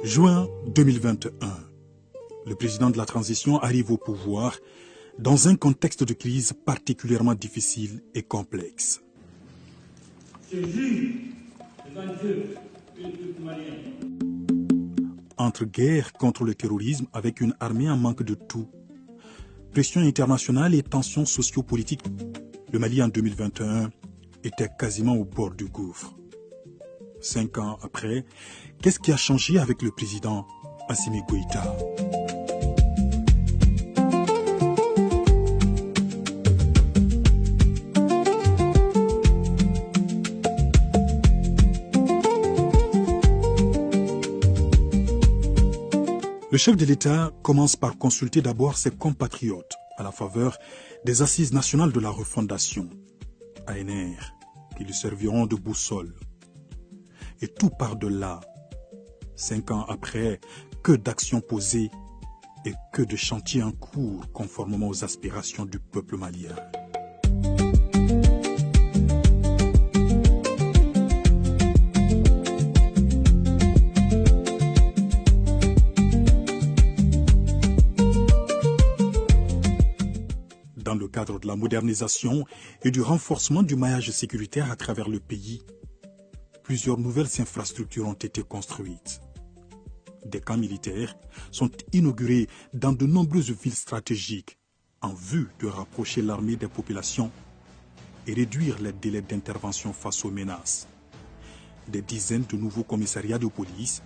Juin 2021. Le président de la transition arrive au pouvoir dans un contexte de crise particulièrement difficile et complexe. Je jure devant Dieu et le peuple malien. Entre guerre contre le terrorisme avec une armée en manque de tout, pression internationale et tensions sociopolitiques, le Mali en 2021 était quasiment au bord du gouffre. 5 ans après, qu'est-ce qui a changé avec le président Assimi Goïta? Le chef de l'État commence par consulter d'abord ses compatriotes à la faveur des Assises nationales de la refondation, ANR, qui lui serviront de boussole. Et tout part de là. 5 ans après, que d'actions posées et que de chantiers en cours conformément aux aspirations du peuple malien. Dans le cadre de la modernisation et du renforcement du maillage sécuritaire à travers le pays, plusieurs nouvelles infrastructures ont été construites. Des camps militaires sont inaugurés dans de nombreuses villes stratégiques en vue de rapprocher l'armée des populations et réduire les délais d'intervention face aux menaces. Des dizaines de nouveaux commissariats de police,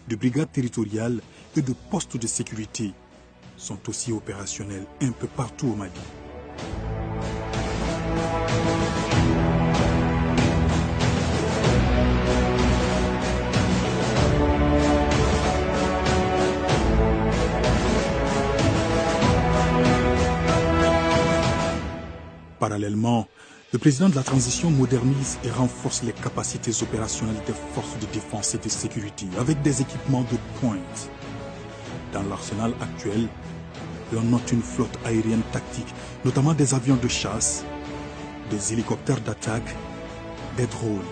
de brigades territoriales et de postes de sécurité sont aussi opérationnels un peu partout au Mali. Parallèlement, le président de la transition modernise et renforce les capacités opérationnelles des forces de défense et de sécurité avec des équipements de pointe. Dans l'arsenal actuel, on note une flotte aérienne tactique, notamment des avions de chasse, des hélicoptères d'attaque, des drones.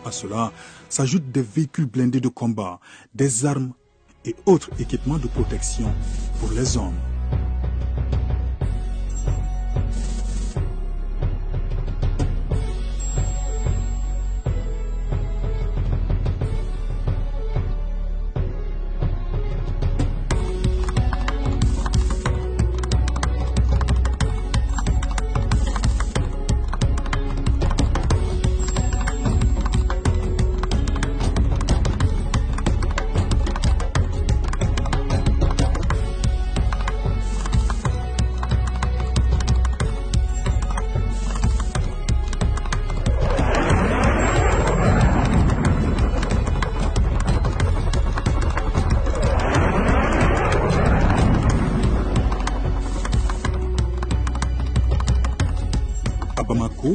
À cela s'ajoutent des véhicules blindés de combat, des armes et autres équipements de protection pour les hommes.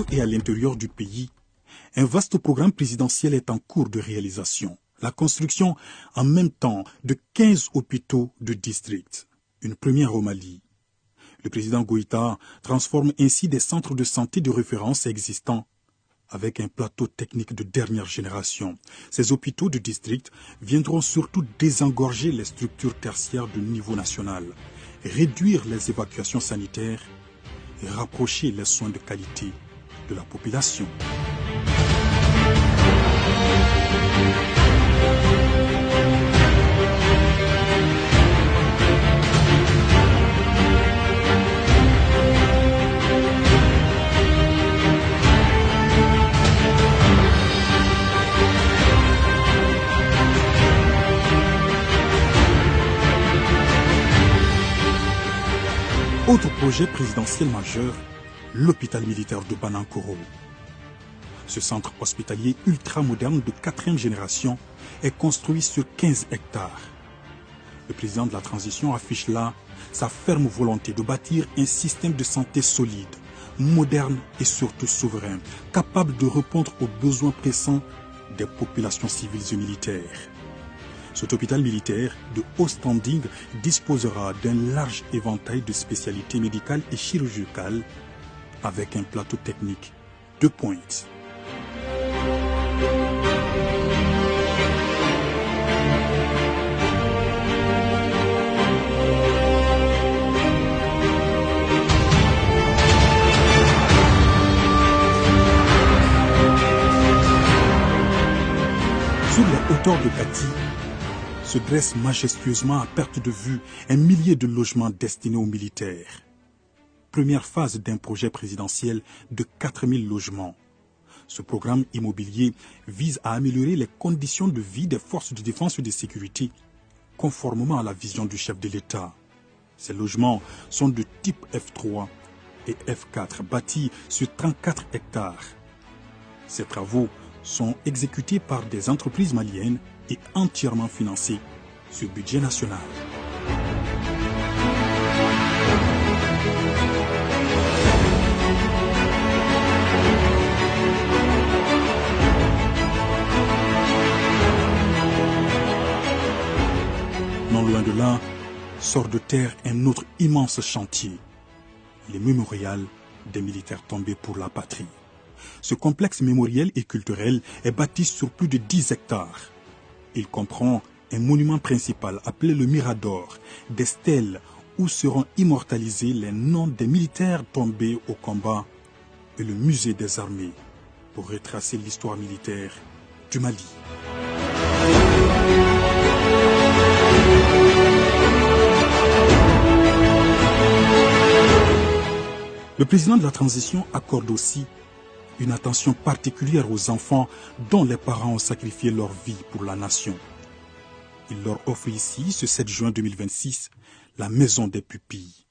Et à l'intérieur du pays, un vaste programme présidentiel est en cours de réalisation. La construction en même temps de 15 hôpitaux de district, une première au Mali. Le président Goïta transforme ainsi des centres de santé de référence existants avec un plateau technique de dernière génération. Ces hôpitaux de district viendront surtout désengorger les structures tertiaires de niveau national, réduire les évacuations sanitaires et rapprocher les soins de qualité de la population. Autre projet présidentiel majeur, l'hôpital militaire de Banankoro. Ce centre hospitalier ultramoderne de 4e génération est construit sur 15 hectares. Le président de la transition affiche là sa ferme volonté de bâtir un système de santé solide, moderne et surtout souverain, capable de répondre aux besoins pressants des populations civiles et militaires. Cet hôpital militaire de haut standing disposera d'un large éventail de spécialités médicales et chirurgicales avec un plateau technique de pointe. hauteur de Kati, se dresse majestueusement à perte de vue un millier de logements destinés aux militaires. Première phase d'un projet présidentiel de 4000 logements. Ce programme immobilier vise à améliorer les conditions de vie des forces de défense et de sécurité, conformément à la vision du chef de l'État. Ces logements sont de type F3 et F4, bâtis sur 34 hectares. Ces travaux sont exécutés par des entreprises maliennes et entièrement financés sur budget national. Non loin de là, sort de terre un autre immense chantier, les mémorials des militaires tombés pour la patrie. Ce complexe mémoriel et culturel est bâti sur plus de 10 hectares. Il comprend un monument principal appelé le Mirador, des stèles où seront immortalisés les noms des militaires tombés au combat et le musée des armées pour retracer l'histoire militaire du Mali. Le président de la transition accorde aussi une attention particulière aux enfants dont les parents ont sacrifié leur vie pour la nation. Il leur offre ici, ce 7 juin 2026, la Maison des Pupilles.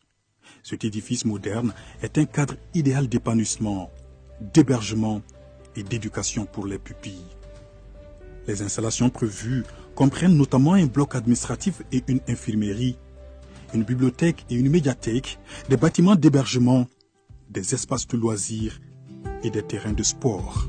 Cet édifice moderne est un cadre idéal d'épanouissement, d'hébergement et d'éducation pour les pupilles. Les installations prévues comprennent notamment un bloc administratif et une infirmerie, une bibliothèque et une médiathèque, des bâtiments d'hébergement, des espaces de loisirs et des terrains de sport.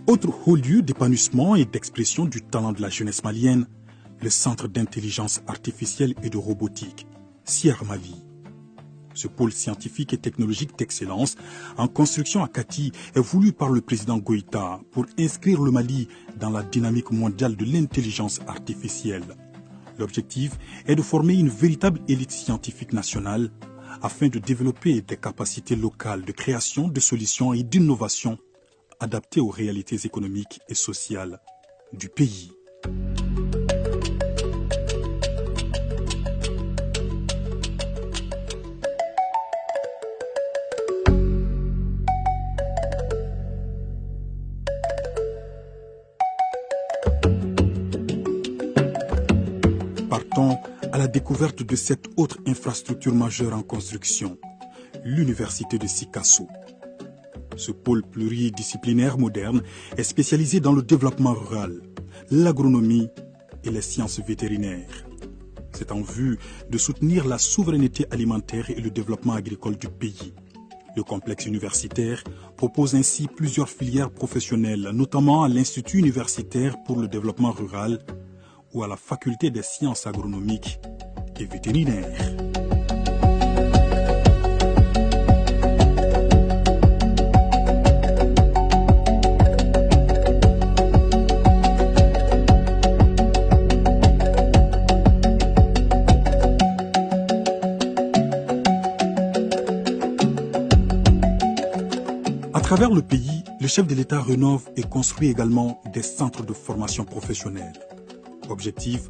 Autre haut lieu d'épanouissement et d'expression du talent de la jeunesse malienne, le Centre d'intelligence artificielle et de robotique, CIER Mali. Ce pôle scientifique et technologique d'excellence en construction à Kati est voulu par le président Goïta pour inscrire le Mali dans la dynamique mondiale de l'intelligence artificielle. L'objectif est de former une véritable élite scientifique nationale afin de développer des capacités locales de création de solutions et d'innovation adaptées aux réalités économiques et sociales du pays. Partons à la découverte de cette autre infrastructure majeure en construction, l'université de Sikasso. Ce pôle pluridisciplinaire moderne est spécialisé dans le développement rural, l'agronomie et les sciences vétérinaires. C'est en vue de soutenir la souveraineté alimentaire et le développement agricole du pays. Le complexe universitaire propose ainsi plusieurs filières professionnelles, notamment à l'Institut universitaire pour le développement rural ou à la faculté des sciences agronomiques et vétérinaires. À travers le pays, le chef de l'État rénove et construit également des centres de formation professionnelle. Objectif,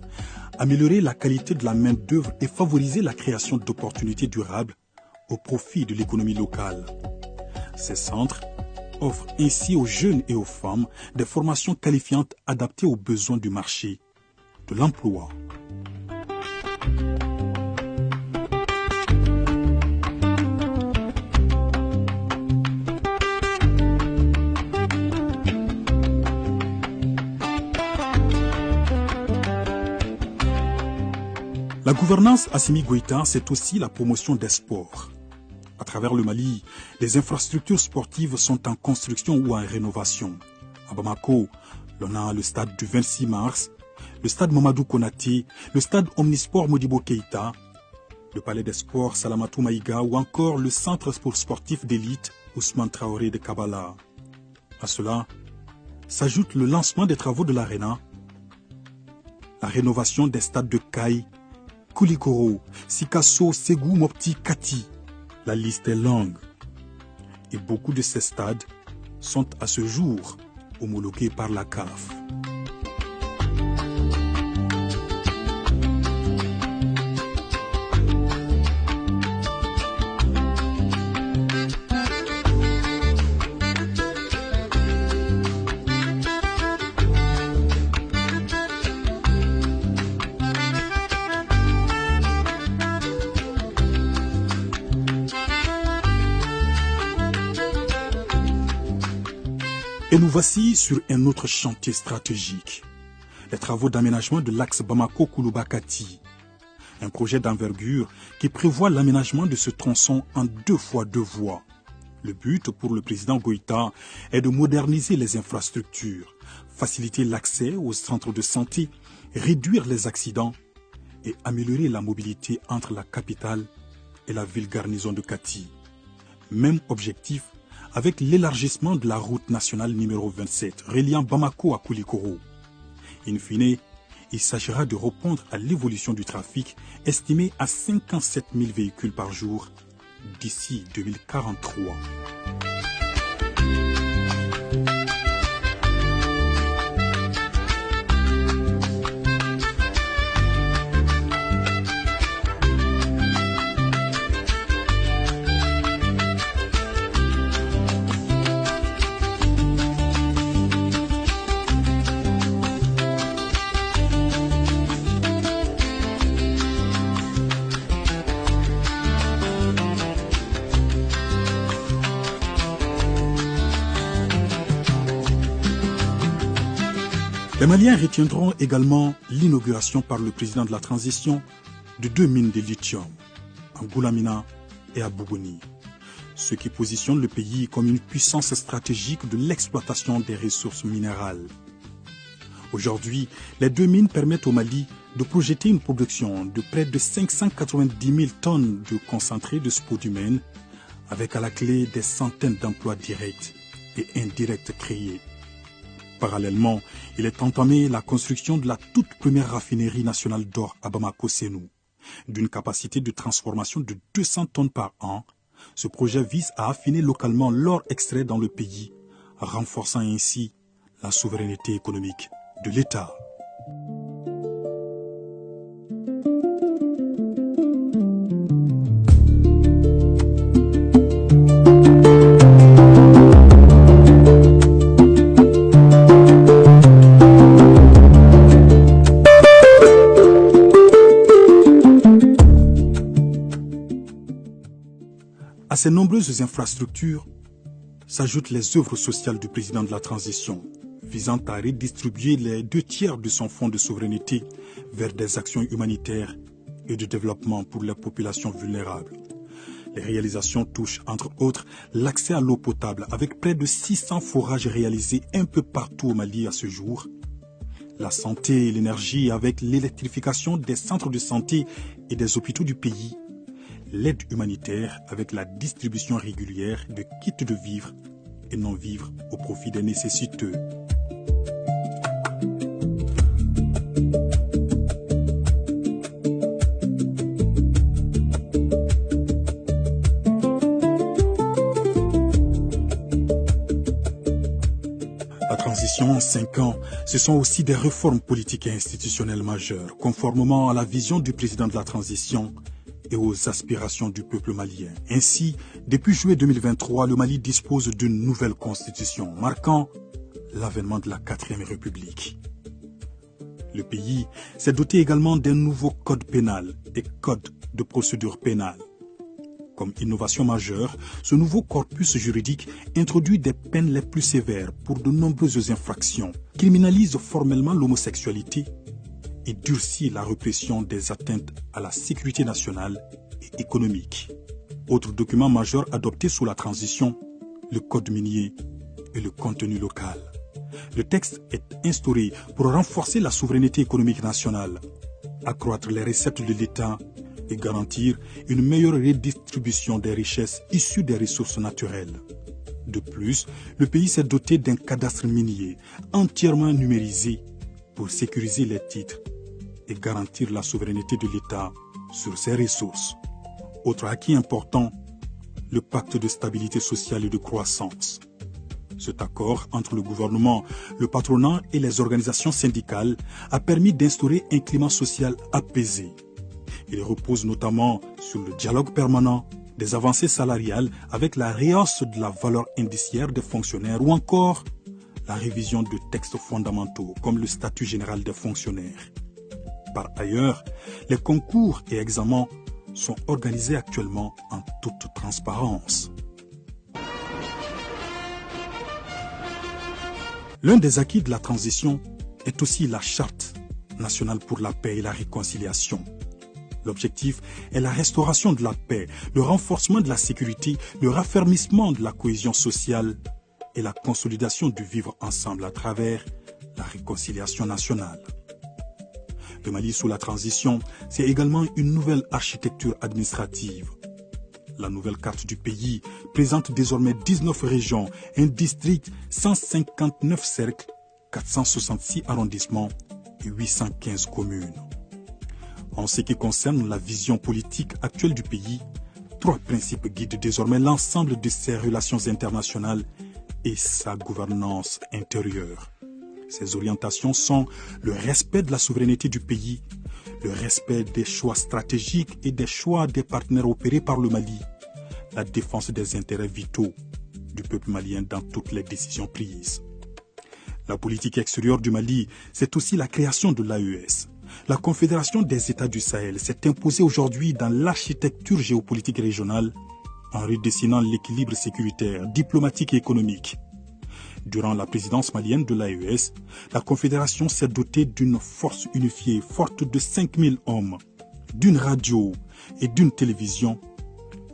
améliorer la qualité de la main-d'œuvre et favoriser la création d'opportunités durables au profit de l'économie locale. Ces centres offrent ainsi aux jeunes et aux femmes des formations qualifiantes adaptées aux besoins du marché de l'emploi. La gouvernance Assimi Goïta, c'est aussi la promotion des sports. À travers le Mali, les infrastructures sportives sont en construction ou en rénovation. À Bamako, l'on a le stade du 26 mars, le stade Mamadou Konaté, le stade Omnisport Modibo Keïta, le palais des sports Salamatou Maïga ou encore le centre sportif d'élite Ousmane Traoré de Kabbalah. À cela s'ajoute le lancement des travaux de l'Arena, la rénovation des stades de Kaï, Koulikoro, Sikasso, Ségou, Mopti, Kati. La liste est longue. Et beaucoup de ces stades sont à ce jour homologués par la CAF. Et nous voici sur un autre chantier stratégique, les travaux d'aménagement de l'axe Bamako-Kouloubakati, un projet d'envergure qui prévoit l'aménagement de ce tronçon en 2 fois 2 voies. Le but pour le président Goïta est de moderniser les infrastructures, faciliter l'accès aux centres de santé, réduire les accidents et améliorer la mobilité entre la capitale et la ville garnison de Kati. Même objectif avec l'élargissement de la route nationale numéro 27, reliant Bamako à Koulikoro. In fine, il s'agira de répondre à l'évolution du trafic estimé à 57 000 véhicules par jour d'ici 2043. Les Maliens retiendront également l'inauguration par le président de la transition de 2 mines de lithium, à Goulamina et à Bougouni, ce qui positionne le pays comme une puissance stratégique de l'exploitation des ressources minérales. Aujourd'hui, les 2 mines permettent au Mali de projeter une production de près de 590 000 tonnes de concentré de spodumène, avec à la clé des centaines d'emplois directs et indirects créés. Parallèlement, il est entamé la construction de la toute première raffinerie nationale d'or à Bamako-Sénou. D'une capacité de transformation de 200 tonnes par an, ce projet vise à affiner localement l'or extrait dans le pays, renforçant ainsi la souveraineté économique de l'État. À ces nombreuses infrastructures s'ajoutent les œuvres sociales du président de la transition, visant à redistribuer les 2 tiers de son fonds de souveraineté vers des actions humanitaires et de développement pour les populations vulnérables. Les réalisations touchent entre autres l'accès à l'eau potable avec près de 600 forages réalisés un peu partout au Mali à ce jour, la santé et l'énergie avec l'électrification des centres de santé et des hôpitaux du pays, l'aide humanitaire avec la distribution régulière de kits de vivres et non-vivres au profit des nécessiteux. La transition en 5 ans, ce sont aussi des réformes politiques et institutionnelles majeures, conformément à la vision du président de la transition et aux aspirations du peuple malien. Ainsi, depuis juillet 2023, le Mali dispose d'une nouvelle constitution, marquant l'avènement de la 4e République. Le pays s'est doté également d'un nouveau code pénal et code de procédure pénale. Comme innovation majeure, ce nouveau corpus juridique introduit des peines les plus sévères pour de nombreuses infractions, criminalise formellement l'homosexualité et durcir la répression des atteintes à la sécurité nationale et économique. Autre document majeur adopté sous la transition, le code minier et le contenu local. Le texte est instauré pour renforcer la souveraineté économique nationale, accroître les recettes de l'État et garantir une meilleure redistribution des richesses issues des ressources naturelles. De plus, le pays s'est doté d'un cadastre minier entièrement numérisé pour sécuriser les titres et garantir la souveraineté de l'État sur ses ressources. Autre acquis important, le pacte de stabilité sociale et de croissance. Cet accord entre le gouvernement, le patronat et les organisations syndicales a permis d'instaurer un climat social apaisé. Il repose notamment sur le dialogue permanent, des avancées salariales avec la rehausse de la valeur indiciaire des fonctionnaires ou encore la révision de textes fondamentaux comme le statut général des fonctionnaires. Par ailleurs, les concours et examens sont organisés actuellement en toute transparence. L'un des acquis de la transition est aussi la Charte nationale pour la paix et la réconciliation. L'objectif est la restauration de la paix, le renforcement de la sécurité, le raffermissement de la cohésion sociale et la consolidation du vivre ensemble à travers la réconciliation nationale. Le Mali sous la transition, c'est également une nouvelle architecture administrative. La nouvelle carte du pays présente désormais 19 régions, un district, 159 cercles, 466 arrondissements et 815 communes. En ce qui concerne la vision politique actuelle du pays, 3 principes guident désormais l'ensemble de ses relations internationales et sa gouvernance intérieure. Ces orientations sont le respect de la souveraineté du pays, le respect des choix stratégiques et des choix des partenaires opérés par le Mali, la défense des intérêts vitaux du peuple malien dans toutes les décisions prises. La politique extérieure du Mali, c'est aussi la création de l'AES. La Confédération des États du Sahel s'est imposée aujourd'hui dans l'architecture géopolitique régionale en redessinant l'équilibre sécuritaire, diplomatique et économique. Durant la présidence malienne de l'AES, la Confédération s'est dotée d'une force unifiée forte de 5000 hommes, d'une radio et d'une télévision,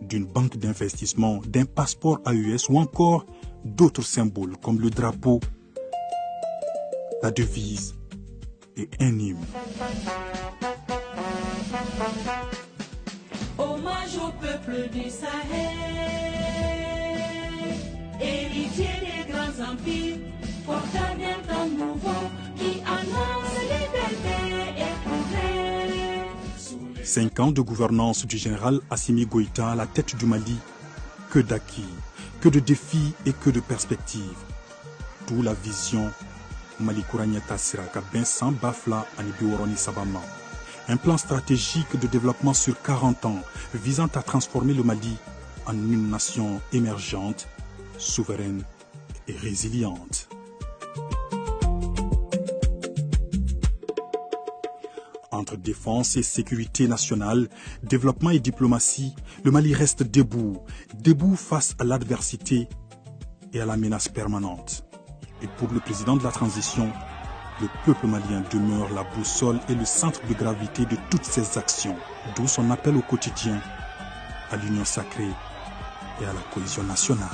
d'une banque d'investissement, d'un passeport AES ou encore d'autres symboles comme le drapeau, la devise et un hymne. Hommage au peuple du Sahel, héritier des grands empires, porteur d'un temps nouveau qui annonce liberté et progrès. 5 ans de gouvernance du général Assimi Goïta à la tête du Mali, que d'acquis, que de défis et que de perspectives. D'où la vision Mali Kouraniata Siraka Bensan Bafla Anibiworoni Sabama. Un plan stratégique de développement sur 40 ans visant à transformer le Mali en une nation émergente, souveraine et résiliente. Entre défense et sécurité nationale, développement et diplomatie, le Mali reste debout face à l'adversité et à la menace permanente. Et pour le président de la transition, le peuple malien demeure la boussole et le centre de gravité de toutes ses actions, d'où son appel au quotidien à l'union sacrée et à la cohésion nationale.